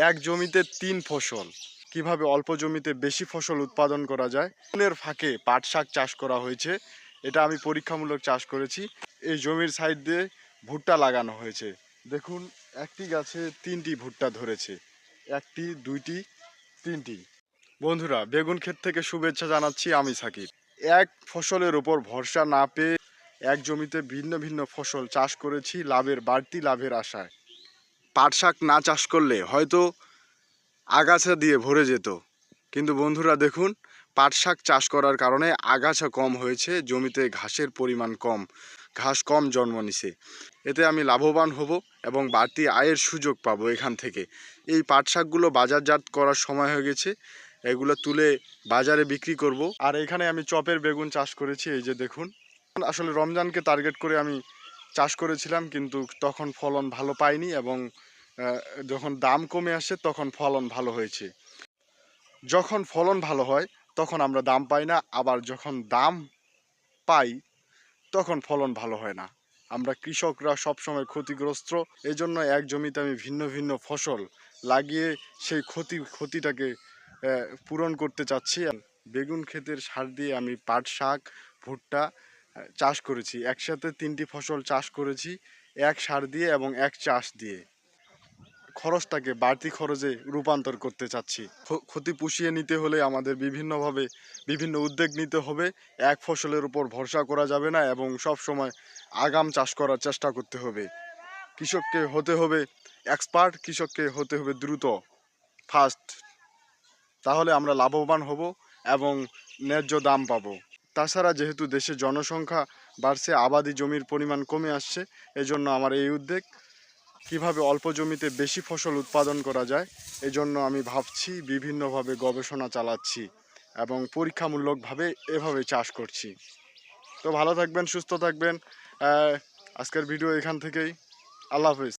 এক জমিতে ৩ ফসল কিভাবে অল্প জমিতে বেশি ফসল উৎপাদন করা যায়। এর ফাঁকে পাট শাক চাষ করা হয়েছে। এটা আমি পরীক্ষামূলক চাষ করেছি। এই জমির সাইড দিয়ে ভুট্টা লাগানো হয়েছে। দেখুন, একটি গাছে 3টি ভুট্টা ধরেছে। একটি, দুইটি, 3টি। বন্ধুরা, বেগুন ক্ষেত থেকে শুভেচ্ছা জানাচ্ছি, আমি সাকিব। এক ফসলের ওপর ভরসা না পেয়ে এক জমিতে ভিন্ন ভিন্ন ফসল চাষ করেছি বাড়তি লাভের আশায়। পাট শাক না চাষ করলে হয়তো আগাছা দিয়ে ভরে যেত, কিন্তু বন্ধুরা দেখুন, পাট শাক চাষ করার কারণে আগাছা কম হয়েছে, জমিতে ঘাসের পরিমাণ কম, ঘাস কম জন্ম নিছে। এতে আমি লাভবান হব এবং বাড়তি আয়ের সুযোগ পাবো এখান থেকে। এই পাট শাকগুলো বাজারজাত করার সময় হয়ে গেছে, এগুলো তুলে বাজারে বিক্রি করব। আর এখানে আমি চপের বেগুন চাষ করেছি, এই যে দেখুন। আসলে রমজানকে টার্গেট করে আমি চাষ করেছিলাম, কিন্তু তখন ফলন ভালো পাইনি এবং যখন দাম কমে আসে তখন ফলন ভালো হয়েছে। যখন ফলন ভালো হয় তখন আমরা দাম পাই না, আবার যখন দাম পাই তখন ফলন ভালো হয় না। আমরা কৃষকরা সবসময় ক্ষতিগ্রস্ত। এই জন্য এক জমিতে আমি ভিন্ন ভিন্ন ফসল লাগিয়ে সেই ক্ষতিটাকে পূরণ করতে চাচ্ছি। বেগুন ক্ষেতের সার দিয়ে আমি পাট শাক, ভুট্টা চাষ করেছি। একসাথে 3টি ফসল চাষ করেছি, এক সার দিয়ে এবং এক চাষ দিয়ে। খরচটাকে বাড়তি খরচে রূপান্তর করতে চাচ্ছি। ক্ষতি পুষিয়ে নিতে হলে আমাদের বিভিন্নভাবে বিভিন্ন উদ্যোগ নিতে হবে। এক ফসলের উপর ভরসা করা যাবে না এবং সব সময় আগাম চাষ করার চেষ্টা করতে হবে। কৃষককে হতে হবে এক্সপার্ট, কৃষককে হতে হবে দ্রুত, ফাস্ট। তাহলে আমরা লাভবান হব এবং ন্যায্য দাম পাবো। তাছাড়া যেহেতু দেশে জনসংখ্যা বাড়ছে, আবাদি জমির পরিমাণ কমে আসছে, এজন্য আমার এই উদ্যোগ। কিভাবে অল্প জমিতে বেশি ফসল উৎপাদন করা যায়, এজন্য আমি ভাবছি, বিভিন্নভাবে গবেষণা চালাচ্ছি এবং পরীক্ষামূলকভাবে এভাবে চাষ করছি। তো ভালো থাকবেন, সুস্থ থাকবেন। আজকের ভিডিও এখান থেকেই। আল্লাহ হাফেজ।